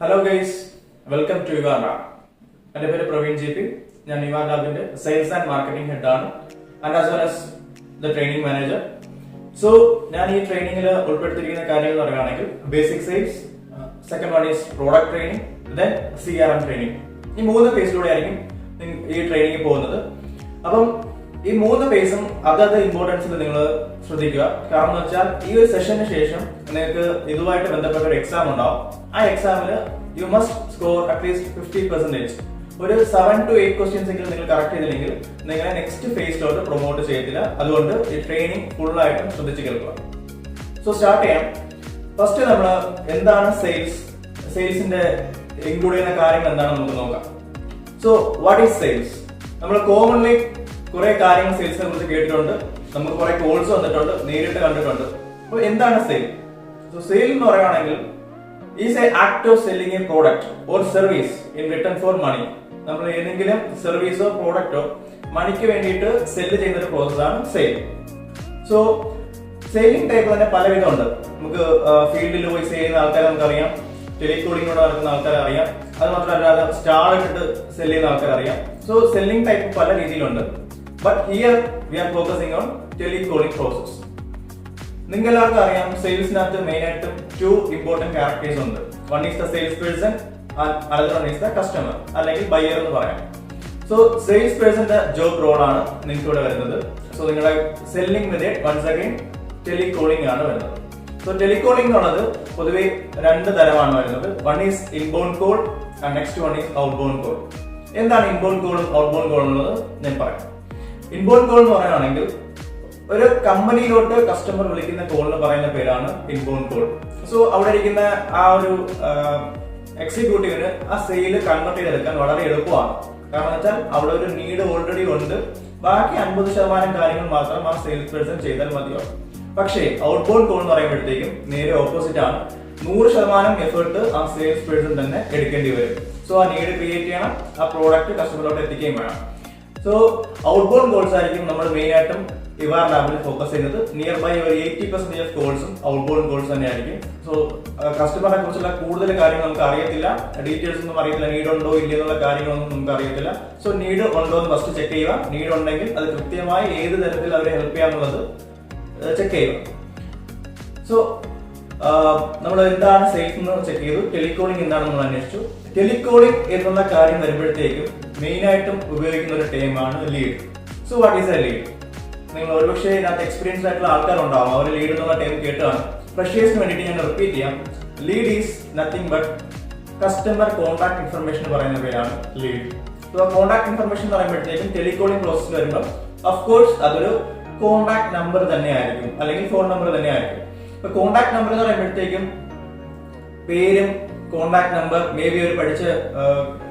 Hello guys, welcome to Ivar Lab. My name is Praveen GP. I am Ivar Lab's Sales and Marketing Head and as well as the Training Manager. So, I am training basic sales, second one is product training, then CRM training. This is the phase this training. This മൂന്ന് പേസും അതത് ഇമ്പോർട്ടൻസിൽ നിങ്ങൾ ശ്രദ്ധിക്കുക. കാരണം എന്ന് വെച്ചാൽ ഈ ഒരു സെഷന് ശേഷം നിങ്ങൾക്ക് ഇതുമായിട്ട് ബന്ധപ്പെട്ട ഒരു എക്സാം ഉണ്ടാവും. ആ എക്സാമിൽ യു മസ്റ്റ് സ്കോർ അറ്റ്ലീസ്റ്റ് 50%. ഒരു 7 to 8 ക്വസ്റ്റ്യൻസ് എങ്കിലും നിങ്ങൾ കറക്റ്റ് ചെയ്തില്ലെങ്കിൽ നിങ്ങളെ നെക്സ്റ്റ് ഫേസിലോട്ട് പ്രൊമോട്ട് ചെയ്യത്തില്ല. അതുകൊണ്ട് ഈ ട്രെയിനിങ് ഫുൾ ആയിട്ടും ശ്രദ്ധിച്ചു കേൾക്കുക. സോ സ്റ്റാർട്ട് ചെയ്യാം. ഫസ്റ്റ് നമ്മൾ എന്താണ് സെയിൽസിന്റെ ഇൻക്ലൂഡ് ചെയ്യുന്ന കാര്യങ്ങൾ എന്താണെന്ന് നമുക്ക് നോക്കാം. So what is sales? നമ്മൾ കോമൺലി കുറെ കാര്യങ്ങൾ സെയിൽസിനെ കുറിച്ച് കേട്ടിട്ടുണ്ട്, നമുക്ക് കുറെ കോൾസ് വന്നിട്ടുണ്ട്, നേരിട്ട് കണ്ടിട്ടുണ്ട്. അപ്പോൾ എന്താണ് സെയിൽ? സോ സെയിൽ എന്ന് പറയുകയാണെങ്കിൽ is a act of selling a product or service in return for money. നമ്മൾ ഏതെങ്കിലും സർവീസോ പ്രോഡക്റ്റോ മണിക്ക് വേണ്ടിയിട്ട് സെല്ല് ചെയ്യുന്ന ഒരു പ്രോസസ്സാണ് സെയിൽ. സോ സെയിലിംഗ് ടൈപ്പ് തന്നെ പലവിധമുണ്ട്. നമുക്ക് ഫീൽഡിൽ പോയി സെയിൽ ചെയ്യുന്ന ആൾക്കാരെ നമുക്കറിയാം, ടെലികോളിംഗോട് നടക്കുന്ന ആൾക്കാരെ അറിയാം, അത് മാത്രമല്ലാതെ സ്റ്റാർ ഇട്ടിട്ട് സെല് ചെയ്യുന്ന ആൾക്കാരെ അറിയാം. സോ സെല്ലിംഗ് ടൈപ്പ് പല രീതിയിലുണ്ട്. But here we are focusing on telecalling process. നിങ്ങൾക്ക് എല്ലാവർക്കും അറിയാം സെയിൽസിനകത്ത് മെയിൻ ആയിട്ടും 2 ഇമ്പോർട്ടന്റ് ക്യാരക്ടേഴ്സ് ഉണ്ട്. One is the sales person and another one is the customer അല്ലെങ്കിൽ ബയർ എന്ന് പറയാം. സോ സെയിൽസ് പേഴ്സന്റെ ജോബ് റോൾ ആണ് നിങ്ങൾക്ക് ഇവിടെ വരുന്നത്. സോ നിങ്ങളുടെ selling method once again telecalling ആണ് വരുന്നത്. സോ ടെലികോളിംഗ് എന്നുള്ളത് പൊതുവെ 2 തരമാണ് വരുന്നത്. One is inbound call and next one is outbound call. എന്താണ് ഇൻബൗണ്ട് കോളും ഔട്ട്ബൗണ്ട് കോളും എന്നുള്ളത് ഞാൻ പറയാം. ഇൻബൗണ്ട് കോൾ എന്ന് പറയുകയാണെങ്കിൽ ഒരു കമ്പനിയിലോട്ട് കസ്റ്റമർ വിളിക്കുന്ന കോളിന് പറയുന്ന പേരാണ് ഇൻബൗണ്ട് കോൾ. സോ അവിടെ ഇരിക്കുന്ന ആ ഒരു എക്സിക്യൂട്ടീവിന് ആ സെയിൽ കൺവേർട്ട് ചെയ്തെടുക്കാൻ വളരെ എളുപ്പമാണ്. കാരണം വെച്ചാൽ അവിടെ ഒരു നീഡ് ഓൾറെഡി ഉണ്ട്, ബാക്കി 50% കാര്യങ്ങൾ മാത്രം ആ സെയിൽസ് പേഴ്സൺ ചെയ്താൽ മതിയാവും. പക്ഷേ ഔട്ട്ബൗണ്ട് കോൾ എന്ന് പറയുമ്പോഴത്തേക്കും നേരെ ഓപ്പോസിറ്റ് ആണ്. 100% എഫേർട്ട് ആ സെയിൽസ് പേഴ്സൺ തന്നെ എടുക്കേണ്ടി വരും. സോ ആ നീഡ് ക്രിയേറ്റ് ചെയ്യണം, ആ പ്രോഡക്റ്റ് കസ്റ്റമറിലോട്ട് എത്തിക്കുകയും വേണം. സോ ഔട്ട്ബൗണ്ട് കോൾസ് ആയിരിക്കും നമ്മൾ മെയിൻ ആയിട്ടും ഇവാർ ലാബിൽ ഫോക്കസ് ചെയ്യുന്നത്. നിയർ ബൈ ഒരു 80% ഓഫ് കോൾസും ഔട്ട്ബൗണ്ട് കോൾസ് തന്നെയായിരിക്കും. സോ കസ്റ്റമറിനെ കുറിച്ചുള്ള കൂടുതൽ കാര്യങ്ങൾ നമുക്ക് അറിയത്തില്ല, ഡീറ്റെയിൽസ് ഒന്നും അറിയത്തില്ല, നീഡ് ഉണ്ടോ ഇല്ല എന്നുള്ള കാര്യങ്ങളൊന്നും നമുക്ക് അറിയത്തില്ല. സോ നീഡ് ഉണ്ടോ എന്ന് ഫസ്റ്റ് ചെക്ക് ചെയ്യുക. നീഡ് ഉണ്ടെങ്കിൽ അത് കൃത്യമായി ഏത് തരത്തിൽ അവരെ ഹെൽപ്പ് ചെയ്യാന്നുള്ളത് ചെക്ക് ചെയ്യുക. സോ നമ്മൾ എന്താണ് സെയിൽസ് എന്ന് ചെക്ക് ചെയ്തു, ടെലികോളിംഗ് എന്താണെന്ന് നമ്മൾ അന്വേഷിച്ചു. ടെലികോളിംഗ് എന്നുള്ള കാര്യം വരുമ്പോഴത്തേക്കും മെയിൻ ആയിട്ടും ഉപയോഗിക്കുന്ന ഒരു ടേമാണ് lead. So what is a lead? നിങ്ങൾ ഒരുപക്ഷെ ഇതിനകത്ത് എക്സ്പീരിയൻസ്ഡ് ആയിട്ടുള്ള ആൾക്കാരുണ്ടാവും, അവർ ലീഡ് എന്നുള്ള ടേം കേട്ടാണ്. ഫ്രഷേഴ്സിന് വേണ്ടിയിട്ട് ഞാൻ റിപ്പീറ്റ് ചെയ്യാം. Lead is nothing but customer contact information പറയുന്ന പേരാണ് ലീഡ്. സോ ആ കോൺടാക്ട് ഇൻഫർമേഷൻ എന്ന് പറയുമ്പോഴത്തേക്കും ടെലികോളിംഗ് പ്രോസസ് വരുമ്പോൾ ഓഫ്കോഴ്സ് അതൊരു കോൺടാക്ട് നമ്പർ തന്നെയായിരിക്കും അല്ലെങ്കിൽ ഫോൺ നമ്പർ തന്നെയായിരിക്കും. ഇപ്പൊ കോൺടാക്ട് നമ്പർ എന്ന് പറയുമ്പോഴത്തേക്കും പേരും കോൺടാക്ട് നമ്പർ, മേ ബി ഒരു പഠിച്ച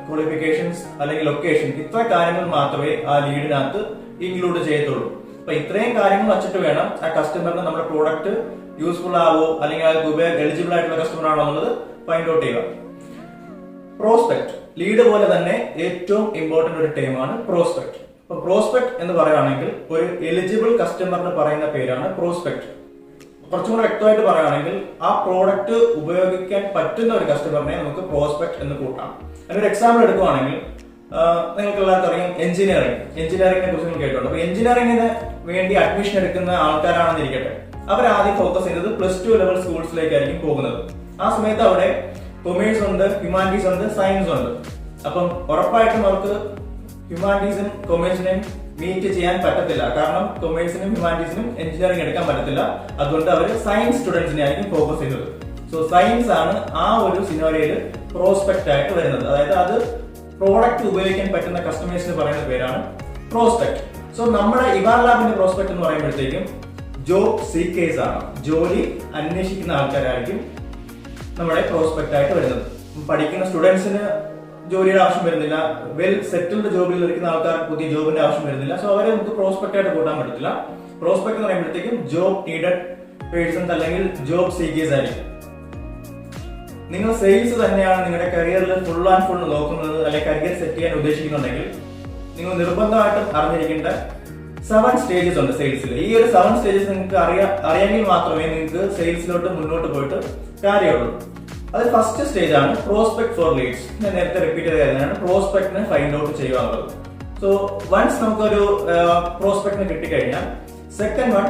ക്വാളിഫിക്കേഷൻസ് അല്ലെങ്കിൽ ലൊക്കേഷൻ, ഇത്ര കാര്യങ്ങൾ മാത്രമേ ആ ലീഡിനകത്ത് ഇൻക്ലൂഡ് ചെയ്യത്തുള്ളൂ. അപ്പൊ ഇത്രയും കാര്യങ്ങൾ വച്ചിട്ട് വേണം ആ കസ്റ്റമറിന് നമ്മുടെ പ്രോഡക്റ്റ് യൂസ്ഫുൾ ആവോ അല്ലെങ്കിൽ അത് എലിജിബിൾ ആയിട്ടുള്ള കസ്റ്റമർ ആണോ എന്നുള്ളത് ഫൈൻഡ് ഔട്ട് ചെയ്യുക. പ്രോസ്പെക്ട് ലീഡ് പോലെ തന്നെ ഏറ്റവും ഇമ്പോർട്ടന്റ് ഒരു ടേമാണ് പ്രോസ്പെക്ട്. അപ്പൊ പ്രോസ്പെക്ട് എന്ന് പറയുകയാണെങ്കിൽ ഒരു എലിജിബിൾ കസ്റ്റമറിന് പറയുന്ന പേരാണ് പ്രോസ്പെക്ട്. കുറച്ചും കൂടെ വ്യക്തമായിട്ട് പറയുകയാണെങ്കിൽ ആ പ്രോഡക്റ്റ് ഉപയോഗിക്കാൻ പറ്റുന്ന ഒരു കസ്റ്റമറിനെ നമുക്ക് പ്രോസ്പെക്ട് എന്ന് കൂട്ടാം. അതിനൊരു എക്സാമ്പിൾ എടുക്കുകയാണെങ്കിൽ നിങ്ങൾക്ക് എല്ലാവർക്കും അറിയാം എഞ്ചിനീയറിംഗിനെ കുറിച്ച് നിങ്ങൾ കേട്ടിട്ടുണ്ട്. അപ്പൊ എഞ്ചിനീയറിംഗിന് വേണ്ടി അഡ്മിഷൻ എടുക്കുന്ന ആൾക്കാരാണെന്നിരിക്കട്ടെ, അവർ ആദ്യം ഫോക്കസ് ചെയ്യുന്നത് +2 ലെവൽ സ്കൂൾസിലേക്കായിരിക്കും പോകുന്നത്. ആ സമയത്ത് അവിടെ കൊമേഴ്സ് ഉണ്ട്, ഹ്യൂമാനിറ്റീസ് ഉണ്ട്, സയൻസ് ഉണ്ട്. അപ്പം ഉറപ്പായിട്ടും അവർക്ക് ഹ്യൂമാനിറ്റീസും കൊമേഴ്സിനെയും മീറ്റ് ചെയ്യാൻ പറ്റത്തില്ല. കാരണം കൊമേഴ്സിനും ഹ്യൂമാനിറ്റീസിനും എഞ്ചിനീയറിംഗ് എടുക്കാൻ പറ്റത്തില്ല. അതുകൊണ്ട് അവർ സയൻസ് സ്റ്റുഡൻസിനെ ആയിരിക്കും ഫോക്കസ് ചെയ്യുന്നത്. സോ സയൻസ് ആണ് ആ ഒരു സിനോറിയയിൽ പ്രോസ്പെക്ട് ആയിട്ട് വരുന്നത്. അതായത് അത് പ്രോഡക്റ്റ് ഉപയോഗിക്കാൻ പറ്റുന്ന കസ്റ്റമേഴ്സിന് പറയുന്ന പേരാണ് പ്രോസ്പെക്ട്. സോ നമ്മുടെ ഇവാർ ലാബിന്റെ പ്രോസ്പെക്ട് എന്ന് പറയുമ്പോഴത്തേക്കും ജോബ് സീക്കേഴ്സ് ആണ്, ജോലി അന്വേഷിക്കുന്ന ആൾക്കാരായിരിക്കും നമ്മുടെ പ്രോസ്പെക്ട് ആയിട്ട് വരുന്നത്. പഠിക്കുന്ന സ്റ്റുഡൻസിന് ജോലിയുടെ ആവശ്യം വരുന്നില്ല, വെൽ സെറ്റിൽഡ് ജോബിൽ ഇരിക്കുന്ന ആൾക്കാർക്ക് പുതിയ ജോബിന്റെ ആവശ്യം വരുന്നില്ല. സോ അവരെ നമുക്ക് പ്രോസ്പെക്ട് ആയിട്ട് കൂട്ടാൻ പറ്റത്തില്ല. പ്രോസ്പെക്ട് എന്ന് പറയുമ്പോഴത്തേക്കും ജോബ് നീഡഡ് പേഴ്സൺസ് അല്ലെങ്കിൽ ജോബ് സീക്കേഴ്സ് ആയിരിക്കും. നിങ്ങൾ സെയിൽസ് തന്നെയാണ് നിങ്ങളുടെ കരിയറിൽ ഫുൾ ആൻഡ് ഫുൾ നോക്കുന്നത് അല്ലെങ്കിൽ കരിയർ സെറ്റ് ചെയ്യാൻ ഉദ്ദേശിക്കുന്നുണ്ടെങ്കിൽ നിങ്ങൾ നിർബന്ധമായിട്ടും അറിഞ്ഞിരിക്കേണ്ട 7 സ്റ്റേജസ് ഉണ്ട് സെയിൽസിൽ. ഈ ഒരു 7 സ്റ്റേജസ് നിങ്ങൾക്ക് അറിയാമെങ്കിൽ മാത്രമേ നിങ്ങൾക്ക് സെയിൽസിലോട്ട് മുന്നോട്ട് പോയിട്ട് കാര്യമുള്ളൂ. അത് ഫസ്റ്റ് സ്റ്റേജ് ആണ് പ്രോസ്പെക്ട് ഫോർ ലീഡ്സ്. ഞാൻ നേരത്തെ റിപ്പീറ്റ് ചെയ്ത കാര്യമാണ് പ്രോസ്പെക്ടിനെ ഫൈൻഡ് ഔട്ട് ചെയ്യുക എന്നുള്ളത്. സോ വൺസ് നമുക്കൊരു പ്രോസ്പെക്ടിനെ കിട്ടിക്കഴിഞ്ഞാൽ സെക്കൻഡ് വൺ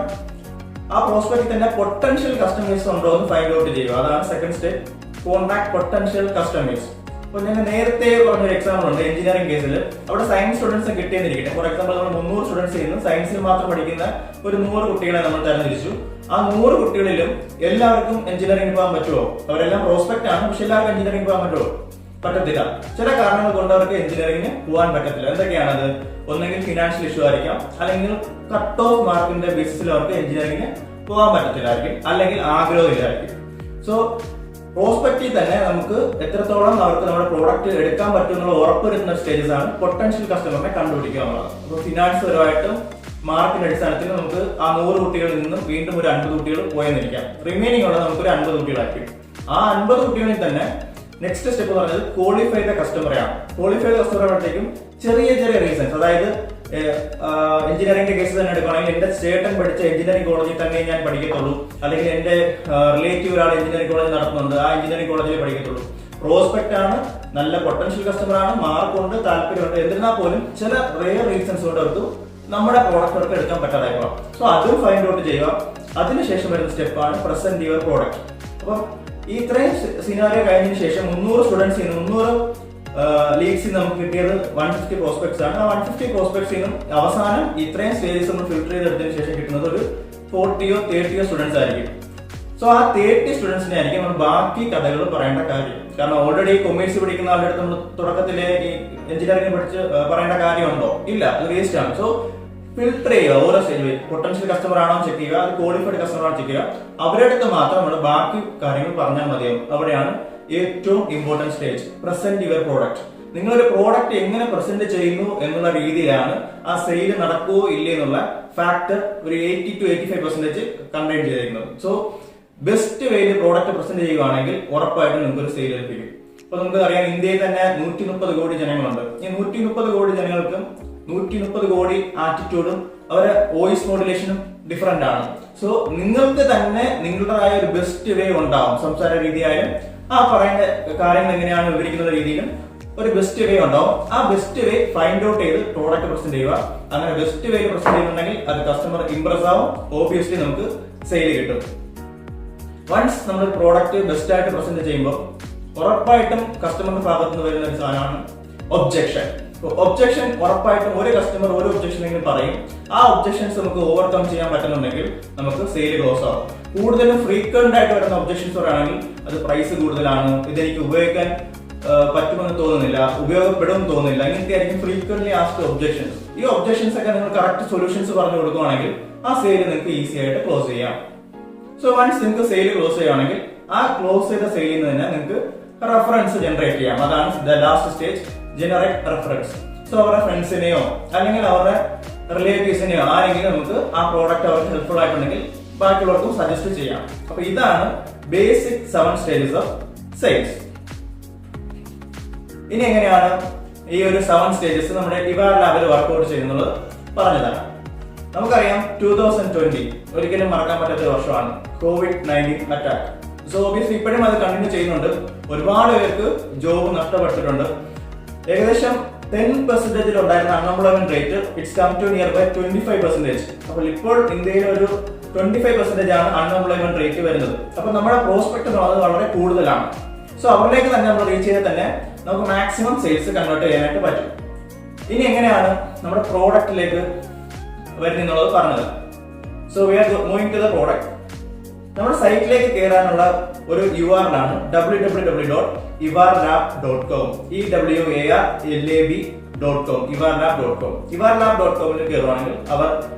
ആ പ്രോസ്പെക്റ്റിൽ തന്നെ പൊട്ടൻഷ്യൽ കസ്റ്റമേഴ്സ് ഉണ്ടോ എന്ന് ഫൈൻഡ് ഔട്ട് ചെയ്യുക. അതാണ് second stage, contact potential customers. അപ്പോൾ ഞാൻ നേരത്തെ പറഞ്ഞൊരു എക്സാമ്പിൾ ഉണ്ട് എഞ്ചിനീയറിംഗ് കേസിൽ. അവിടെ സയൻസ് സ്റ്റുഡൻസ് കിട്ടിയെന്നിരിക്കട്ടെ. ഫോർ എക്സാമ്പിൾ നമ്മൾ 300 സ്റ്റുഡൻസ് ചെയ്യുന്നു, സയൻസിൽ മാത്രം പഠിക്കുന്ന ഒരു 100 കുട്ടികളെ നമ്മൾ തരംതിരിച്ചു. ആ 100 കുട്ടികളിലും എല്ലാവർക്കും എഞ്ചിനീയറിംഗ് പോകാൻ പറ്റുമോ? അവരെല്ലാം പ്രോസ്പെക്ട് ആണ്, പക്ഷെ എല്ലാവർക്കും എഞ്ചിനീയറിംഗ് പോകാൻ പറ്റുമോ? പറ്റത്തില്ല. ചില കാരണങ്ങൾ കൊണ്ട് അവർക്ക് എഞ്ചിനീയറിംഗിന് പോകാൻ പറ്റത്തില്ല. എന്തൊക്കെയാണത്? ഒന്നെങ്കിൽ ഫിനാൻഷ്യൽ ഇഷ്യൂ ആയിരിക്കാം, അല്ലെങ്കിൽ കട്ട് ഓഫ് മാർക്കിന്റെ ബേസിസിൽ അവർക്ക് എഞ്ചിനീയറിംഗിന് പോകാൻ പറ്റത്തില്ലായിരിക്കും, അല്ലെങ്കിൽ ആഗ്രഹമില്ലായിരിക്കും. സോ പ്രോസ്പെക്റ്റിൽ തന്നെ നമുക്ക് എത്രത്തോളം അവർക്ക് നമ്മുടെ പ്രോഡക്റ്റ് എടുക്കാൻ പറ്റും എന്നുള്ള ഉറപ്പുവരുത്തുന്ന സ്റ്റേജസ് ആണ് പൊട്ടൻഷ്യൽ കസ്റ്റമറിനെ കണ്ടുപിടിക്കുക എന്നുള്ളത്. അപ്പോൾ ഫിനാൻസ് പരമായിട്ടും മാർക്കിന്റെ അടിസ്ഥാനത്തിൽ നമുക്ക് ആ 100 കുട്ടികളിൽ നിന്നും വീണ്ടും ഒരു 50 കുട്ടികൾ പോയെന്നിരിക്കാം. റിമൈനിങ് ഉള്ളത് നമുക്കൊരു 50 കുട്ടികളായിരിക്കും. ആ 50 കുട്ടികളിൽ തന്നെ നെക്സ്റ്റ് സ്റ്റെപ്പ് പറഞ്ഞത് ക്വാളിഫൈഡ് കസ്റ്റമറെയാണ്. ക്വാളിഫൈഡ് കസ്റ്റമറാകുമ്പോഴത്തേക്കും ചെറിയ ചെറിയ റീസൺസ്, അതായത് എഞ്ചിനീയറിംഗിന്റെ കേസ് തന്നെ എടുക്കുകയാണെങ്കിൽ എന്റെ ചേട്ടൻ പഠിച്ച എഞ്ചിനീയറിംഗ് കോളേജിൽ തന്നെ ഞാൻ പഠിക്കത്തുള്ളൂ, അല്ലെങ്കിൽ എന്റെ റിലേറ്റീവ് ഒരാൾ എഞ്ചിനീയറിംഗ് കോളേജ് നടത്തുന്നുണ്ട്, ആ എഞ്ചിനീയറിംഗ് കോളേജിൽ പഠിക്കത്തുള്ളൂ. പ്രോസ്പെക്ട് ആണ്, നല്ല പൊട്ടൻഷ്യൽ കസ്റ്റമർ ആണ്, മാർക്കുണ്ട്, താല്പര്യമുണ്ട്. എന്നിരുന്നാൽ പോലും ചില റെയർ റീസൺസ് കൊണ്ട് അവർക്ക് നമ്മുടെ പ്രോഡക്റ്റ് അവർക്ക് എടുക്കാൻ പറ്റാതായിക്കോളാം. സോ അതും ഫൈൻഡ് ഔട്ട് ചെയ്യുക. അതിനുശേഷം വരുന്ന സ്റ്റെപ്പാണ് പ്രസന്റ് യുവർ പ്രോഡക്റ്റ്. അപ്പം ഈ ഇത്രയും സിനാരിയോ കഴിഞ്ഞതിന് ശേഷം 300 സ്റ്റുഡൻസിൽ നിന്ന് 300 ലീഡ്സിൽ നമുക്ക് കിട്ടിയത് 150 പ്രോസ്പെക്ട്സ് ആണ്. ആ 150 പ്രോസ്പെക്ട്സിൽ നിന്നും അവസാനം ഇത്രയും സ്റ്റേജസ് നമ്മൾ ഫിൽട്ടർ ചെയ്തെടുത്തതിന് ശേഷം കിട്ടുന്നത് ഒരു 40 or 30 സ്റ്റുഡൻസ് ആയിരിക്കും. സോ ആ 30 സ്റ്റുഡൻസിനെ ആയിരിക്കും നമ്മൾ ബാക്കി കഥകൾ പറയേണ്ട കാര്യം. കാരണം ഓൾറെഡി കൊമേഴ്സ് പഠിക്കുന്ന ആളുടെ അടുത്ത് നമ്മൾ തുടക്കത്തിലെ ഈ എഞ്ചിനീയറിംഗ് പഠിച്ച് പറയേണ്ട കാര്യമുണ്ടോ? ഇല്ല, അത് വേസ്റ്റ് ആണ്. സോ ഫിൽട്ടർ ചെയ്യുക ഓരോ സ്റ്റേജിൽ. പൊട്ടൻഷ്യൽ കസ്റ്റമർ ആണോ ചെക്ക് ചെയ്യുക, അത് ക്വാളിഫൈഡ് കസ്റ്റമർ ആണോ ചെക്ക് ചെയ്യുക. അവരുടെ അടുത്ത് മാത്രം നമ്മൾ ബാക്കി കാര്യങ്ങൾ പറഞ്ഞാൽ മതിയാവും. അവിടെയാണ് ഏറ്റവും important stage, present your product. നിങ്ങളൊരു പ്രോഡക്റ്റ് എങ്ങനെ പ്രസന്റ് ചെയ്യുന്നു എന്നുള്ള രീതിയിലാണ് ആ സെയിൽ നടക്കുമോ ഇല്ലേ എന്നുള്ള ഫാക്ടർ ഒരു 80 to 85% കണ്ടെയ്ൻ ചെയ്തിരിക്കുന്നത്. സോ ബെസ്റ്റ് വേയിൽ പ്രോഡക്റ്റ് പ്രസന്റ് ചെയ്യുകയാണെങ്കിൽ ഉറപ്പായിട്ടും നിങ്ങൾക്ക് ഒരു സെയിൽ ലഭിക്കും. ഇപ്പൊ നമുക്ക് അറിയാം, ഇന്ത്യയിൽ തന്നെ 130 കോടി ജനങ്ങളുണ്ട്. ഈ 130 കോടി ജനങ്ങൾക്കും 130 കോടി ആറ്റിറ്റ്യൂഡും അവരെ വോയിസ് മോഡുലേഷനും ഡിഫറെന്റ് ആണ്. സോ നിങ്ങൾക്ക് തന്നെ നിങ്ങളുടേതായ ഒരു ബെസ്റ്റ് വേ ഉണ്ടാവും. സംസാര രീതിയായാലും ആ പറയുന്ന കാര്യങ്ങൾ എങ്ങനെയാണ് വിവരിക്കുന്ന രീതിയിലും ഒരു ബെസ്റ്റ് വേ ഉണ്ടാവും. ആ ബെസ്റ്റ് വേ ഫൈൻഡ് ഔട്ട് ചെയ്ത് പ്രോഡക്റ്റ് പ്രസന്റ് ചെയ്യുക. അങ്ങനെ ബെസ്റ്റ് വേ പ്രസന്റ് ചെയ്യുന്നുണ്ടെങ്കിൽ അത് കസ്റ്റമർ ഇംപ്രസ് ആവും, ഓബിയസ്ലി നമുക്ക് സെയിൽ കിട്ടും. വൺസ് നമ്മൾ പ്രോഡക്റ്റ് ബെസ്റ്റ് ആയിട്ട് പ്രസന്റ് ചെയ്യുമ്പോൾ ഉറപ്പായിട്ടും കസ്റ്റമറിന്റെ ഭാഗത്ത് നിന്ന് വരുന്ന ഒരു സാധനമാണ് ഒബ്ജെക്ഷൻ. ഒബ്ജെക്ഷൻ ഉറപ്പായിട്ടും ഒരു കസ്റ്റമർ ഒരു ഒബ്ജെക്ഷനെങ്കിലും പറയും. ആ ഒബ്ജെക്ഷൻസ് നമുക്ക് ഓവർകം ചെയ്യാൻ പറ്റുന്നുണ്ടെങ്കിൽ നമുക്ക് സെയിൽ ക്ലോസ് ആവും. കൂടുതലും ഫ്രീക്വന്റ് ആയിട്ട് വരുന്ന ഒബ്ജെക്ഷൻസ് പറയുകയാണെങ്കിൽ അത് പ്രൈസ് കൂടുതലാണ്, ഇതെനിക്ക് ഉപയോഗിക്കാൻ പറ്റുമെന്ന് തോന്നുന്നില്ല, ഉപയോഗപ്പെടുമെന്ന് തോന്നുന്നില്ല, ഇങ്ങനത്തെ ആയിരിക്കും ഫ്രീക്വന്റ്ലി ആസ്ക്ഡ് ഒബ്ജെക്ഷൻസ്. ഈ ഒബ്ജെക്ഷൻസ് ഒക്കെ നിങ്ങൾ കറക്റ്റ് സൊല്യൂഷൻസ് പറഞ്ഞു കൊടുക്കുകയാണെങ്കിൽ ആ സെയിൽ നിങ്ങൾക്ക് ഈസി ആയിട്ട് ക്ലോസ് ചെയ്യാം. സോ വൺസ് നിങ്ങൾക്ക് സെയിൽ ക്ലോസ് ചെയ്യുകയാണെങ്കിൽ ആ ക്ലോസ് ചെയ്ത സെയിലിൽ നിന്ന് തന്നെ നിങ്ങൾക്ക് റെഫറൻസ് ജനറേറ്റ് ചെയ്യാം. അതാണ് the last stage, generate reference. So അവരുടെ ഫ്രണ്ട്സിനെയോ അല്ലെങ്കിൽ അവരുടെ റിലേറ്റീവ്സിനെയോ ആരെങ്കിലും നമുക്ക് ആ പ്രോഡക്റ്റ് അവർക്ക് ഹെൽപ്ഫുൾ ആയിട്ടുണ്ടെങ്കിൽ ബാക്കിയുള്ളവർക്കും സജസ്റ്റ് ചെയ്യാം. അപ്പൊ ഇതാണ് ബേസിക് 7 സ്റ്റേജസ് ഓഫ് സെയിൽസ്. ഇനി എങ്ങനെയാണ് ഈ ഒരു 7 സ്റ്റേജസ് നമ്മുടെ ഇവാർ ലാബിൽ വർക്ക്ഔട്ട് ചെയ്യുന്നത് പറഞ്ഞതാണ്. നമുക്കറിയാം 2020 ഒരിക്കലും മറക്കാൻ പറ്റാത്ത വർഷമാണ്, COVID-19 അറ്റാക്ക്. സോ ഓബിയസ്ലി ഇപ്പോഴും അത് കണ്ടിന്യൂ ചെയ്യുന്നുണ്ട്. ഒരുപാട് പേർക്ക് ജോബ് നഷ്ടപ്പെട്ടിട്ടുണ്ട്. ഏകദേശം 10% ഉണ്ടായിരുന്ന unemployment rate it's come to nearby 25%. അപ്പോൾ ഇപ്പോൾ ഇന്ത്യയിൽ ഒരു 25% ആണ് അൺഎംപ്ലോയ്മെന്റ് റേറ്റ് വരുന്നത്. അപ്പൊ നമ്മുടെ പ്രോസ്പെക്ട് അത് വളരെ കൂടുതലാണ്. സോ അവരിലേക്ക് തന്നെ നമ്മൾ റീച്ച് ചെയ്താൽ തന്നെ നമുക്ക് മാക്സിമം സെയിൽസ് കൺവേർട്ട് ചെയ്യാനായിട്ട് പറ്റും. ഇനി എങ്ങനെയാണ് നമ്മുടെ പ്രോഡക്റ്റിലേക്ക് വരുന്നുള്ളത് പറഞ്ഞത്. So we are moving to the product. നമ്മുടെ സൈറ്റിലേക്ക് കയറാനുള്ള ഒരു URL ആണ് www.ivarlab.com. EWARLAB.com. ivarlab.com. ivarlab.com കയറുവാണെങ്കിൽ അവർ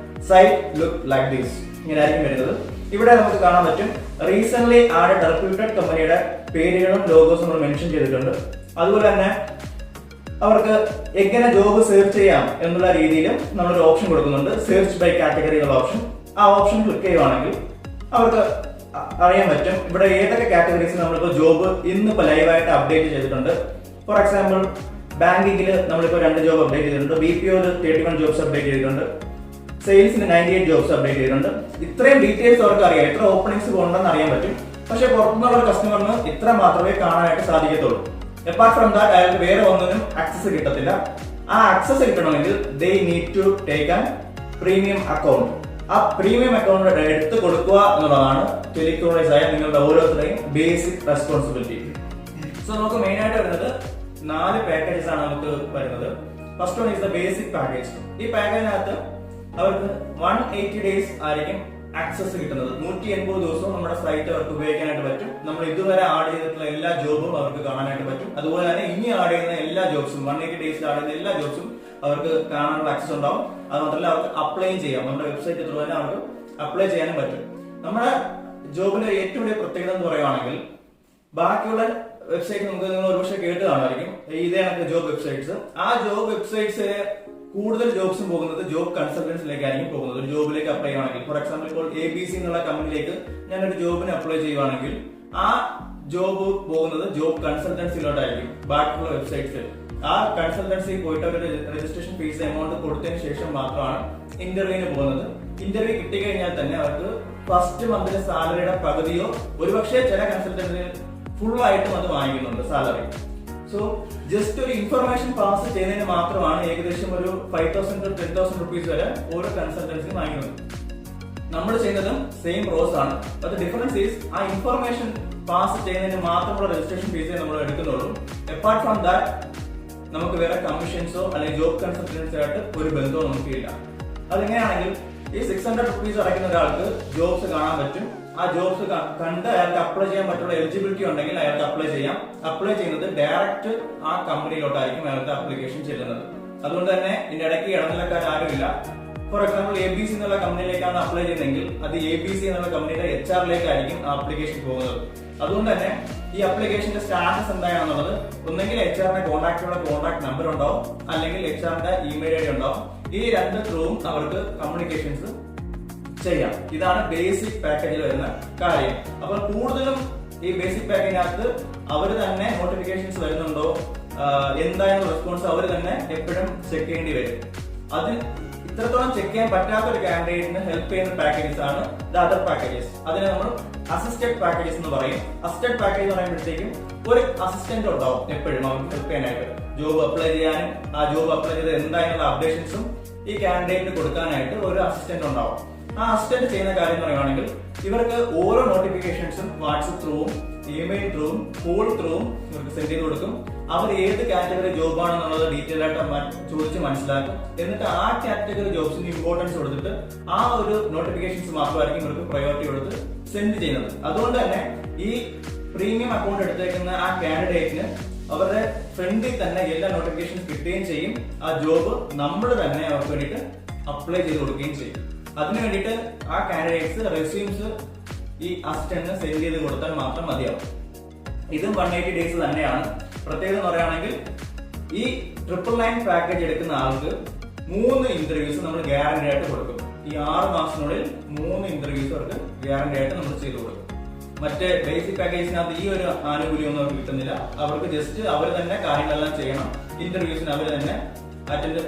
സൈറ്റ് ലുക്ക് ലൈക്ക് ദിസ്, ഇങ്ങനെ ആയിരിക്കും വരുന്നത്. ഇവിടെ നമുക്ക് കാണാൻ പറ്റും റീസെന്റ് ആഡഡ് റെപ്യൂട്ടഡ് കമ്പനിയുടെ പേരുകളും ലോഗോസും നമ്മൾ മെൻഷൻ ചെയ്തിട്ടുണ്ട്. അതുപോലെ തന്നെ അവർക്ക് എങ്ങനെ ജോബ് സെർച്ച് ചെയ്യാം എന്നുള്ള രീതിയിലും നമ്മളൊരു ഓപ്ഷൻ കൊടുക്കുന്നുണ്ട്, സെർച്ച് ബൈ കാറ്റഗറി എന്നുള്ള ഓപ്ഷൻ. ആ ഓപ്ഷൻ ക്ലിക്ക് ചെയ്യുവാണെങ്കിൽ അവർക്ക് അറിയാൻ പറ്റും ഇവിടെ ഏതൊക്കെ കാറ്റഗറീസ് നമ്മളിപ്പോൾ ജോബ് ഇന്നിപ്പോൾ ലൈവായിട്ട് അപ്ഡേറ്റ് ചെയ്തിട്ടുണ്ട്. ഫോർ എക്സാമ്പിൾ ബാങ്കിങ്ങിൽ നമ്മളിപ്പോൾ 2 ജോബ് അപ്ഡേറ്റ് ചെയ്തിട്ടുണ്ട്, BPOയിൽ 31 ജോബ്സ് അപ്ഡേറ്റ് ചെയ്തിട്ടുണ്ട്, സെയിൽസിന് 98 ജോബ്സ് അപ്ഡേറ്റ് ചെയ്തിട്ടുണ്ട്. ഇത്രയും ഡീറ്റെയിൽസ് അവർക്ക് അറിയാം, എത്ര ഓപ്പണിംഗ്സ് ഉണ്ടെന്ന് അറിയാൻ പറ്റും. പക്ഷെ പുറത്തുനിന്നുള്ള കസ്റ്റമറിന് ഇത്ര മാത്രമേ കാണാനായിട്ട് സാധിക്കത്തുള്ളൂ. അപ്പാർട്ട് ഫ്രം ദാറ്റ് അയാൾക്ക് വേറെ ഒന്നിനും ആക്സസ് കിട്ടത്തില്ല. ആ ആക്സസ് കിട്ടണമെങ്കിൽ they need to take an premium account. ആ പ്രീമിയം അക്കൗണ്ട് എടുത്ത് കൊടുക്കുക എന്നുള്ളതാണ് ടെലികോളേഴ്സ് ആയ നിങ്ങളുടെ ഓരോരുത്തരുടെയും ബേസിക് റെസ്പോൺസിബിലിറ്റി. സോ നമുക്ക് മെയിൻ ആയിട്ട് വരുന്നത് 4 പാക്കേജസ് ആണ് നമുക്ക് വരുന്നത്. First one is the basic package. ഈ പാക്കേജിനകത്ത് അവർക്ക് 180 ഡേയ്സ് ആയിരിക്കും ആക്സസ് കിട്ടുന്നത്. 180 ദിവസവും നമ്മുടെ സൈറ്റ് അവർക്ക് ഉപയോഗിക്കാനായിട്ട് പറ്റും. നമ്മൾ ഇതുവരെ ആഡ് ചെയ്തിട്ടുള്ള എല്ലാ ജോബും അവർക്ക് കാണാനായിട്ട് പറ്റും. അതുപോലെ തന്നെ ഇനി ആഡ് ചെയ്യുന്ന എല്ലാ ജോബ്സും 180 ഡേയ്സിൽ ആഡ് ചെയ്യുന്ന എല്ലാ ജോബ്സും അവർക്ക് കാണാനുള്ള ആക്സസ് ഉണ്ടാവും. അത് മാത്രമല്ല അവർക്ക് അപ്ലൈയും ചെയ്യാം. നമ്മുടെ വെബ്സൈറ്റ് ത്രൂ തന്നെ അവർക്ക് അപ്ലൈ ചെയ്യാനും പറ്റും. നമ്മുടെ ജോബിന്റെ ഏറ്റവും വലിയ പ്രത്യേകത എന്ന് പറയുവാണെങ്കിൽ ബാക്കിയുള്ള വെബ്സൈറ്റ് നമുക്ക് നിങ്ങൾ ഒരുപക്ഷെ കേട്ട് കാണുമായിരിക്കും, ഇതേ കണക്ക് ജോബ് വെബ്സൈറ്റ്സ്. ആ ജോബ് വെബ്സൈറ്റ്സ് കൂടുതൽ ജോബ്സും പോകുന്നത് ജോബ് കൺസൾട്ടൻസിലേക്കായിരിക്കും പോകുന്നത്. ഒരു ജോബിലേക്ക് അപ്ലൈ ചെയ്യുവാണെങ്കിൽ, ഫോർ എക്സാമ്പിൾ ഇപ്പോൾ ABC എന്നുള്ള കമ്പനിയിലേക്ക് ഞാനൊരു ജോബിന് അപ്ലൈ ചെയ്യുവാണെങ്കിൽ ആ ജോബ് പോകുന്നത് ജോബ് കൺസൾട്ടൻസിയിലോട്ടായിരിക്കും ബാക്കിയുള്ള വെബ്സൈറ്റ്സിൽ. ആ കൺസൾട്ടൻസി പോയിട്ട് അവർ രജിസ്ട്രേഷൻ ഫീസ് എമൗണ്ട് കൊടുത്തതിന് ശേഷം മാത്രമാണ് ഇന്റർവ്യൂവിന് പോകുന്നത്. ഇന്റർവ്യൂ കിട്ടിക്കഴിഞ്ഞാൽ തന്നെ അവർക്ക് ഫസ്റ്റ് മന്തിലെ സാലറിയുടെ പകുതിയോ ഒരുപക്ഷെ ചില കൺസൾട്ടൻസി ഫുൾ ആയിട്ടും അത് വാങ്ങിക്കുന്നുണ്ട് സാലറി. സോ ജസ്റ്റ് ഒരു ഇൻഫർമേഷൻ പാസ് ചെയ്യുന്നതിന് മാത്രമാണ് ഏകദേശം ഒരു 5,000 to 10,000 റുപ്പീസ് വരെ ഓരോ കൺസൾട്ടൻസി വാങ്ങിക്കുന്നത്. നമ്മൾ ചെയ്യുന്നതും സെയിം പ്രോസസ് ആണ്. ബട്ട് ഡിഫറൻസ് ഈസ് ആ ഇൻഫർമേഷൻ പാസ് ചെയ്യുന്നതിന് മാത്രമുള്ള രജിസ്ട്രേഷൻ ഫീസേ നമ്മൾ എടുക്കുന്നുള്ളൂ. അപ്പാർട്ട് ഫ്രം ദാറ്റ് നമുക്ക് വേറെ കമ്മീഷൻസോ അല്ലെങ്കിൽ ജോബ് കൺസൾട്ടൻസി ആയിട്ട് ഒരു ബന്ധവും നമുക്കില്ല. അതെങ്ങനെയാണെങ്കിൽ ഈ 600 റുപ്പീസ് അടയ്ക്കുന്ന ഒരാൾക്ക് ജോബ്സ് കാണാൻ പറ്റും. ആ ജോബ്സ് കണ്ട് അയാൾക്ക് അപ്ലൈ ചെയ്യാൻ പറ്റുള്ള എലിജിബിലിറ്റി ഉണ്ടെങ്കിൽ അയാൾക്ക് അപ്ലൈ ചെയ്യാം. അപ്ലൈ ചെയ്യുന്നത് ഡയറക്റ്റ് ആ കമ്പനിയിലോട്ടായിരിക്കും അയാൾക്ക് ആപ്ലിക്കേഷൻ ചെല്ലുന്നത്. അതുകൊണ്ട് തന്നെ ഇതിന്റെ ഇടയ്ക്ക് ഇടനിലക്കാർ ആരുമില്ല. ഫോർ എക്സാമ്പിൾ ABC എന്നുള്ള കമ്പനിയിലേക്കാണ് അപ്ലൈ ചെയ്യുന്നതെങ്കിൽ അത് ABC എന്നുള്ള കമ്പനിയുടെ HR-ലേക്കായിരിക്കും ആപ്ലിക്കേഷൻ പോകുന്നത്. അതുകൊണ്ട് തന്നെ ഈ ആപ്ലിക്കേഷന്റെ സ്റ്റാറ്റസ് എന്താണെന്നുള്ളത് ഒന്നെങ്കിൽ HR-ന്റെ കോൺടാക്ട് നമ്പർ ഉണ്ടാവും, അല്ലെങ്കിൽ HR-ന്റെ ഇമെയിൽ ID ഉണ്ടാവും. ഈ രണ്ട് ത്രൂവും അവർക്ക് കമ്മ്യൂണിക്കേഷൻസ് ചെയ്യാം. ഇതാണ് ബേസിക് പാക്കേജിൽ വരുന്ന കാര്യം. അപ്പോൾ കൂടുതലും ഈ ബേസിക് പാക്കേജിനകത്ത് അവർ തന്നെ നോട്ടിഫിക്കേഷൻസ് വരുന്നുണ്ടോ, എന്തായാലും റെസ്പോൺസ് അവർ തന്നെ എപ്പോഴും ചെക്ക് ചെയ്യേണ്ടി വരും. അത് ഇത്രത്തോളം ചെക്ക് ചെയ്യാൻ പറ്റാത്ത ഒരു കാൻഡിഡേറ്റിന് ഹെൽപ്പ് ചെയ്യുന്ന പാക്കേജസ് ആണ് ദ അതർ പാക്കേജസ്. അതിനെ നമ്മൾ അസിസ്റ്റഡ് പാക്കേജസ് എന്ന് പറയും. അസിസ്റ്റഡ് പാക്കേജ് എന്ന് പറയുമ്പോഴത്തേക്കും ഒരു അസിസ്റ്റന്റ് ഉണ്ടാവും എപ്പോഴും നമുക്ക് ഹെൽപ്പ് ചെയ്യാനായിട്ട്. ജോബ് അപ്ലൈ ചെയ്യാനും ആ ജോബ് അപ്ലൈ ചെയ്ത് എന്തായാലും അപ്ഡേഷൻസും ഈ കാൻഡിഡേറ്റിന് കൊടുക്കാനായിട്ട് ഒരു അസിസ്റ്റന്റ് ഉണ്ടാവും. ആ അസിസ്റ്റന്റ് ചെയ്യുന്ന കാര്യം എന്ന് പറയുകയാണെങ്കിൽ ഇവർക്ക് ഓരോ നോട്ടിഫിക്കേഷൻസും വാട്സ്ആപ്പ് ത്രൂവും ഇമെയിൽ ത്രൂവും കോൾ ത്രൂവും ഇവർക്ക് സെൻഡ് ചെയ്ത് കൊടുക്കും. അവർ ഏത് കാറ്റഗറി ജോബ് ആണെന്നുള്ളത് ഡീറ്റെയിൽ ആയിട്ട് ചോദിച്ച് മനസ്സിലാക്കും. എന്നിട്ട് ആ കാറ്റഗറി ജോബ്സിന് ഇമ്പോർട്ടൻസ് കൊടുത്തിട്ട് ആ ഒരു നോട്ടിഫിക്കേഷൻസ് മാത്രമായിരിക്കും ഇവർക്ക് പ്രയോറിറ്റി കൊടുത്ത് സെൻഡ് ചെയ്യുന്നത്. അതുകൊണ്ട് തന്നെ ഈ പ്രീമിയം അക്കൗണ്ട് എടുത്തേക്കുന്ന ആ കാൻഡിഡേറ്റിന് അവരുടെ ഫ്രണ്ടിൽ തന്നെ എല്ലാ നോട്ടിഫിക്കേഷൻസ് കിട്ടുകയും ചെയ്യും. ആ ജോബ് നമ്മൾ തന്നെ അവർക്ക് വേണ്ടിയിട്ട് അപ്ലൈ ചെയ്ത് കൊടുക്കുകയും ചെയ്യും. അതിനു വേണ്ടിയിട്ട് ആ കാൻഡിഡേറ്റ്സ് റെസ്യൂംസ് ഈ അസിസ്റ്റന്റിന് സെൻഡ് ചെയ്ത് കൊടുത്താൽ മാത്രം മതിയാവും. ഇതും 180 ഡേയ്സ് തന്നെയാണ്. പ്രത്യേകത എന്ന് പറയുകയാണെങ്കിൽ ഈ 999 പാക്കേജ് എടുക്കുന്ന ആൾക്ക് 3 ഇന്റർവ്യൂസ് നമ്മൾ ഗ്യാരണ്ടി ആയിട്ട് കൊടുക്കും. ഈ 6 മാസത്തിനുള്ളിൽ 3 ഇന്റർവ്യൂസ് അവർക്ക് ഗ്യാരണ്ടി ആയിട്ട് നമ്മൾ ചെയ്ത് കൊടുക്കും. മറ്റേ ബേസിക് പാക്കേജിനകത്ത് ഈ ഒരു ആനുകൂല്യം ഒന്നും അവർക്ക് കിട്ടുന്നില്ല. അവർക്ക് ജസ്റ്റ് അവർ തന്നെ കാര്യങ്ങളെല്ലാം ചെയ്യണം. ഇന്റർവ്യൂസിന് അവർ തന്നെ അറ്റൻഡ്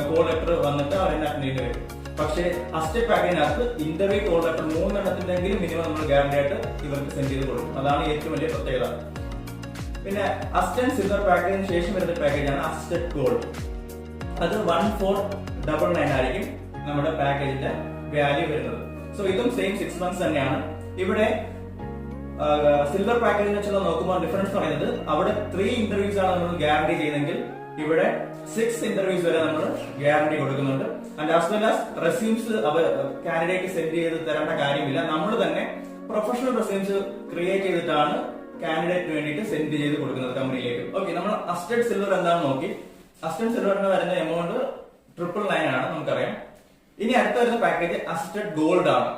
കോൾ ലെറ്റർ വന്നിട്ട് അവർ തന്നെ അറ്റൻഡ് ചെയ്യേണ്ടി വരും. പക്ഷേ അസിസ്റ്റഡ് പാക്കേജിനകത്ത് ഇന്റർവ്യൂ കോൾ ലെറ്റർ 3 എണ്ണത്തിന്റെങ്കിലും മിനിമം നമ്മൾ ഗ്യാരണ്ടി ആയിട്ട് ഇവർക്ക് സെൻഡ് ചെയ്ത് കൊടുക്കും. അതാണ് ഏറ്റവും വലിയ പ്രത്യേകത. പിന്നെ അസിസ്റ്റന്റ് സിൽവർ പാക്കേജിന് ശേഷം വരുന്ന പാക്കേജാണ് അസിസ്റ്റഡ് ഗോൾഡ്. അത് 1499 ആയിരിക്കും നമ്മുടെ പാക്കേജിന്റെ വാല്യൂ വരുന്നത്. സോ ഇതും സെയിം 6 months തന്നെയാണ്. ഇവിടെ സിൽവർ പാക്കേജിനെ വെച്ചുള്ള നോക്കുമ്പോൾ ഡിഫറൻസ് പറയുന്നത് അവിടെ 3 ഇന്റർവ്യൂസ് ആണ് നമ്മൾ ഗ്യാരണ്ടി ചെയ്യുന്നതെങ്കിൽ ഇവിടെ 6 ഇന്റർവ്യൂസ് വരെ നമ്മൾ ഗ്യാരണ്ടി കൊടുക്കുന്നുണ്ട്. And as well as resumes candidate send ചെയ്ത് തരേണ്ട കാര്യമില്ല. നമ്മൾ തന്നെ പ്രൊഫഷണൽ റെസ്യൂംസ് ക്രിയേറ്റ് ചെയ്തിട്ടാണ് കാൻഡിഡേറ്റിന് വേണ്ടിയിട്ട് സെൻഡ് ചെയ്ത് കൊടുക്കുന്നത് കമ്പനിയിലേക്ക്. ഓക്കെ, നമ്മൾ അസിസ്റ്റഡ് സിൽവർ എന്താണെന്ന് നോക്കി. അസിസ്റ്റഡ് സിൽവറിന് വരുന്ന എമൗണ്ട് 999 ആണ്, നമുക്കറിയാം. ഇനി അടുത്ത വരുന്ന പാക്കേജ് അസിസ്റ്റഡ് ഗോൾഡ് ആണ്.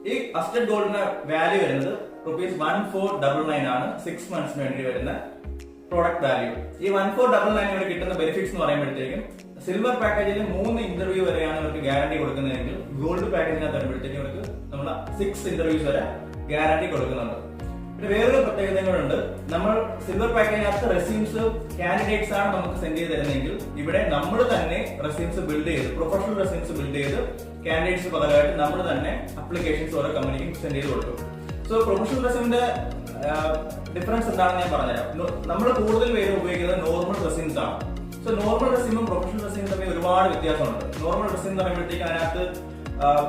ഈ അസിസ്റ്റഡ് ഗോൾഡിന്റെ വാല്യൂ വരുന്നത് ₹1499 ആണ്. 6 months വേണ്ടി വരുന്ന പ്രോഡക്റ്റ് വാല്യൂ. ഈ 1499 ഇവിടെ കിട്ടുന്ന ബെനിഫിറ്റ്സ് എന്ന് പറയുമ്പോഴത്തേക്കും സിൽവർ പാക്കേജിൽ 3 ഇന്റർവ്യൂ വരെയാണ് ഇവർക്ക് ഗ്യാരണ്ടി കൊടുക്കുന്നതെങ്കിൽ ഗോൾഡ് പാക്കേജിനകത്ത് വരുമ്പോഴത്തേക്കും ഇവർക്ക് നമ്മൾ 6 ഇന്റർവ്യൂസ് വരെ ഗ്യാരണ്ടി കൊടുക്കുന്നുണ്ട്. പിന്നെ വേറൊരു പ്രത്യേകതകളുണ്ട്. നമ്മൾ സിൽവർ പാക്കേജിനകത്ത് റെസ്യൂംസ് കാൻഡിഡേറ്റ്സ് ആണ് നമുക്ക് സെൻഡ് ചെയ്ത് തരുന്നതെങ്കിൽ ഇവിടെ നമ്മൾ തന്നെ റെസ്യൂംസ് ബിൽഡ് ചെയ്ത് പ്രൊഫഷണൽ റെസ്യൂംസ് ബിൽഡ് ചെയ്ത് കാൻഡിഡേറ്റ്സ് പകരമായിട്ട് നമ്മൾ തന്നെ അപ്ലിക്കേഷൻസ് ഓരോ കമ്പനിക്കും സെൻഡ് ചെയ്ത് കൊടുക്കും. സോ പ്രൊഫഷണൽ റെസ്യൂമിന്റെ ഡിഫറൻസ് എന്താണെന്ന് ഞാൻ പറഞ്ഞുതരാം. നമ്മൾ കൂടുതൽ പേര് ഉപയോഗിക്കുന്നത് നോർമൽ റെസ്യൂംസ് ആണ്. സോ നോർമൽ റെസ്യൂമും പ്രൊഫഷണൽ റെസ്യൂമും തമ്മിൽ ഒരുപാട് വ്യത്യാസമുണ്ട്. നോർമൽ റെസ്യൂം എന്ന് പറയുമ്പോഴത്തേക്ക് അതിനകത്ത്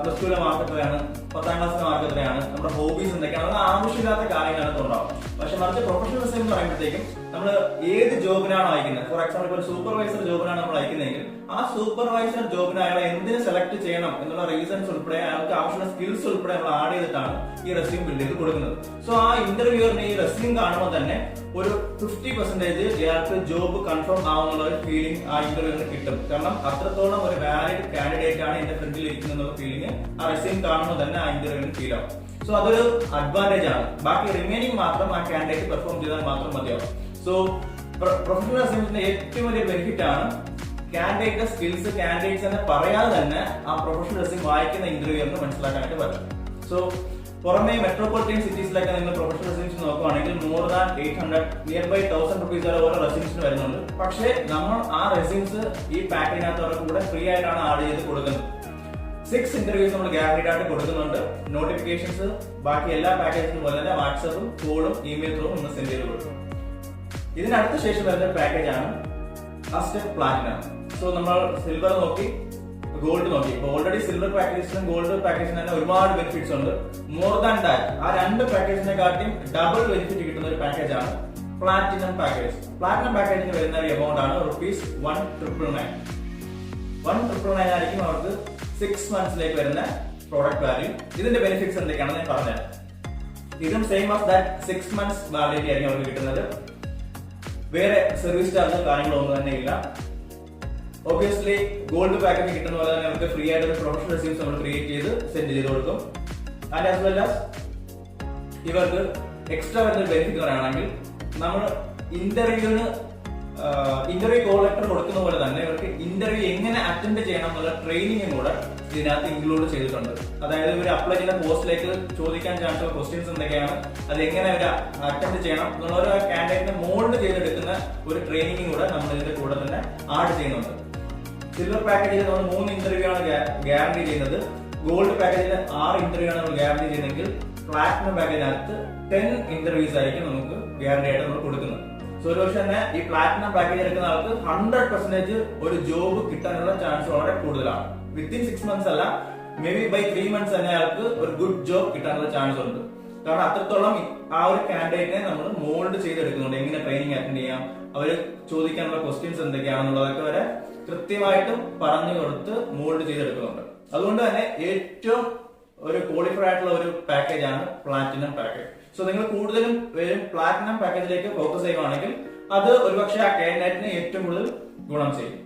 പ്ലസ് ടുവിലെ മാർക്ക് എത്രയാണ്, 10ാം ക്ലാസ്സിലെ മാർക്ക് എത്രയാണ്, നമ്മുടെ ഹോബീസ് എന്തൊക്കെയാണ്, അത് ആവശ്യമില്ലാത്ത കാര്യങ്ങളാണ് ഉണ്ടാവും. പക്ഷെ മറിച്ച് പ്രൊഫഷണൽ റെസ്യൂം എന്ന് പറയുമ്പോഴത്തേക്കും നമ്മൾ ഏത് ജോബിനാണ് അയക്കുന്നത്, ഫോർ എക്സാമ്പിൾ ഇപ്പോൾ ഒരു സൂപ്പർവൈസർ ജോബിനാണ് നമ്മൾ അയക്കുന്നതെങ്കിൽ ആ സൂപ്പർവൈസർ ജോബിന് അയാളെ എന്തിന് സെലക്ട് ചെയ്യണം എന്നുള്ള റീസൺസ് ഉൾപ്പെടെ അയാൾക്ക് ആവശ്യമുള്ള സ്കിൽസ് ഉൾപ്പെടെ നമ്മൾ ആഡ് ചെയ്തിട്ടാണ് ഈ റെസ്യൂം ബിൽഡ് ചെയ്ത് കൊടുക്കുന്നത്. സോ ആ ഇന്റർവ്യൂറിന് ഈ റെസ്യൂം കാണുമ്പോൾ തന്നെ ഒരു 50% ഇയാൾക്ക് ജോബ് കൺഫേം ആവുന്നുള്ള ഒരു ഫീലിംഗ് ആ ഇന്റർവ്യൂവിന് കിട്ടും. കാരണം അത്രത്തോളം ഒരു വാലിഡ് കാൻഡിഡേറ്റ് ആണ് എന്റെ ഫ്രണ്ടിൽ ഇരിക്കുന്ന ഫീലിംഗ് ആ റെസ്യൂം കാണുമ്പോൾ തന്നെ ആ ഇന്റർവ്യൂവിന് ഫീൽ ആവും. സോ അതൊരു അഡ്വാൻറ്റേജ് ആണ്. ബാക്കി റിമൈനിങ് മാത്രം ആ കാൻഡിഡേറ്റ് പെർഫോം ചെയ്താൽ മാത്രം മതിയാവും. സോ പ്രൊഫഷണൽ റെസ്യൂമിന്റെ ഏറ്റവും വലിയ ബെനിഫിറ്റ് ആണ് കാൻഡിഡേറ്റ് സ്കിൽസ് കാൻഡിഡേറ്റ്സ് എന്ന് പറയാതെ തന്നെ ആ പ്രൊഫഷണൽ റെസ്യൂം വായിക്കുന്ന ഇന്റർവ്യൂവിന് മനസ്സിലാക്കാനായിട്ട് പറ്റും. സോ പുറമെ മെട്രോപൊളിറ്റൻ സിറ്റീസിലൊക്കെ നിങ്ങൾ പ്രൊഫഷണൽ റെസ്യൂംസ് നോക്കുവാണെങ്കിൽ more than 800 nearby 1000 rupees വരെ ഓരോ റെസ്യൂംസിന് വരുന്നുണ്ട്. പക്ഷേ നമ്മൾ ആ റെസ്യൂംസ് ഈ പാക്കിനകത്ത് അവർക്ക് കൂടെ ഫ്രീ ആയിട്ടാണ് ആഡ് ചെയ്ത് കൊടുക്കുന്നത്. 6 ഇന്റർവ്യൂസ് നമ്മൾ ഗ്യാരണ്ടീഡ് ആയിട്ട് കൊടുക്കുന്നുണ്ട്. നോട്ടിഫിക്കേഷൻസ് ബാക്കി എല്ലാ പാക്കേജിനും പോലെ തന്നെ വാട്സാപ്പും കോളും ഇമെയിൽ ത്രൂ നമ്മൾ സെൻഡ് ചെയ്ത് കൊടുക്കും. ഇതിനടുത്ത ശേഷം വരുന്ന പാക്കേജ് ആണ് സ്റ്റെപ്പ് പ്ലാറ്റിനം. സോ നമ്മൾ സിൽവർ നോക്കി, ഗോൾഡ് നോക്കി. ഇപ്പൊ ഓൾറെഡി സിൽവർ പാക്കേജിനും ഗോൾഡ് പാക്കേജിനും തന്നെ ഒരുപാട് ബെനിഫിറ്റ്സ് ഉണ്ട്. മോർ ദാൻ ദാറ്റ് ആ രണ്ട് പാക്കേജിനെ കാട്ടിയും ഡബിൾ ബെനിഫിറ്റ് കിട്ടുന്ന ഒരു പാക്കേജ് ആണ് പ്ലാറ്റിനം പാക്കേജ്. പ്ലാറ്റിനം പാക്കേജിന് വരുന്ന ഒരു എമൗണ്ട് ആണ് ₹1,999. 1,999 ആയിരിക്കും അവർക്ക് 6 മന്ത്സിലേക്ക് വരുന്ന പ്രോഡക്റ്റ് വാല്യൂ. ഇതിന്റെ ബെനിഫിറ്റ്സ് എന്തൊക്കെയാണെന്ന് ഞാൻ പറഞ്ഞുതരാം. ഇതും same as that 6 months validity ആയിരിക്കും അവർക്ക് കിട്ടുന്നത്. വേറെ സർവീസ് ചാർജോ കാര്യങ്ങളോ ഒന്നും തന്നെ ഇല്ല. ഒബ്വിയസ്ലി ഗോൾഡ് പാക്കേജ് കിട്ടുന്ന പോലെ തന്നെ നമുക്ക് ഫ്രീ ആയിട്ട് പ്രൊഫഷണൽ റെസ്യൂംസ് നമ്മൾ ക്രിയേറ്റ് ചെയ്ത് സെൻഡ് ചെയ്ത് കൊടുക്കും. ആൻഡ് ആസ് വെൽ ആസ് ഇവർക്ക് എക്സ്ട്രാ വരുന്ന ബെനിഫിറ്റ് പറയുകയാണെങ്കിൽ നമ്മൾ ഇന്റർവ്യൂ കോൾ ലെറ്റർ കൊടുക്കുന്ന പോലെ തന്നെ ഇവർക്ക് ഇന്റർവ്യൂ എങ്ങനെ അറ്റൻഡ് ചെയ്യണം എന്നുള്ള ട്രെയിനിങ്ങും കൂടെ ഇതിനകത്ത് ഇൻക്ലൂഡ് ചെയ്തിട്ടുണ്ട്. അതായത് ഇവർ അപ്ലൈ ചെയ്യുന്ന പോസ്റ്റിലേക്ക് ചോദിക്കാൻ ചാൻസ് ക്വസ്റ്റ്യൻസ് എന്തൊക്കെയാണ്, അത് എങ്ങനെ അവർ അറ്റൻഡ് ചെയ്യണം എന്നുള്ള ഒരു കാൻഡിഡേറ്റിനെ മോൾഡ് ചെയ്തെടുക്കുന്ന ഒരു ട്രെയിനിങ്ങും കൂടെ നമ്മൾ ഇതിന്റെ കൂടെ തന്നെ ആഡ് ചെയ്യുന്നുണ്ട്. സിൽവർ പാക്കേജിൽ നമ്മൾ 3 ഇന്റർവ്യൂ ആണ് ഗ്യാരണ്ടി ചെയ്യുന്നത്. ഗോൾഡ് പാക്കേജിൽ 6 ഇന്റർവ്യൂ ആണ് നമ്മൾ ഗ്യാരണ്ടി ചെയ്യുന്നതെങ്കിൽ പ്ലാറ്റിനം പാക്കേജിനകത്ത് 10 ഇന്റർവ്യൂസ് ആയിരിക്കും നമുക്ക് ഗ്യാരണ്ടി ആയിട്ട് നമ്മൾ കൊടുക്കുന്നത്. സോ ഒരു പക്ഷേ തന്നെ ഈ പ്ലാറ്റിനം പാക്കേജ് എടുക്കുന്ന ആൾക്ക് 100% ഒരു ജോബ് കിട്ടാനുള്ള ചാൻസ് വളരെ കൂടുതലാണ്. വിത്തിൻ 6 മന്ത്സ് അല്ല, മേ ബി ബൈ 3 മന്ത്സ് തന്നെ അയാൾക്ക് ഒരു ഗുഡ് ജോബ് കിട്ടാനുള്ള ചാൻസ് ഉണ്ട്. കാരണം അത്രത്തോളം ആ ഒരു കാൻഡിഡേറ്റിനെ നമ്മൾ മോൾഡ് ചെയ്തെടുക്കുന്നുണ്ട്. എങ്ങനെ ട്രെയിനിങ് അറ്റൻഡ് ചെയ്യാം, അവര് ചോദിക്കാനുള്ള ക്വസ്റ്റ്യൻസ് എന്തൊക്കെയാണെന്നുള്ളതൊക്കെ വരെ കൃത്യമായിട്ടും പറഞ്ഞു കൊടുത്ത് മോൾഡ് ചെയ്തെടുക്കുന്നുണ്ട്. അതുകൊണ്ട് തന്നെ ഏറ്റവും ഒരു ക്വാളിഫൈഡ് ആയിട്ടുള്ള ഒരു പാക്കേജ് ആണ് പ്ലാറ്റിനം പാക്കേജ്. സോ നിങ്ങൾ കൂടുതലും പ്ലാറ്റിനം പാക്കേജിലേക്ക് ഫോക്കസ് ചെയ്യുവാണെങ്കിൽ അത് ഒരുപക്ഷെ ആ കാൻഡിഡേറ്റിന് ഏറ്റവും കൂടുതൽ ഗുണം ചെയ്യും.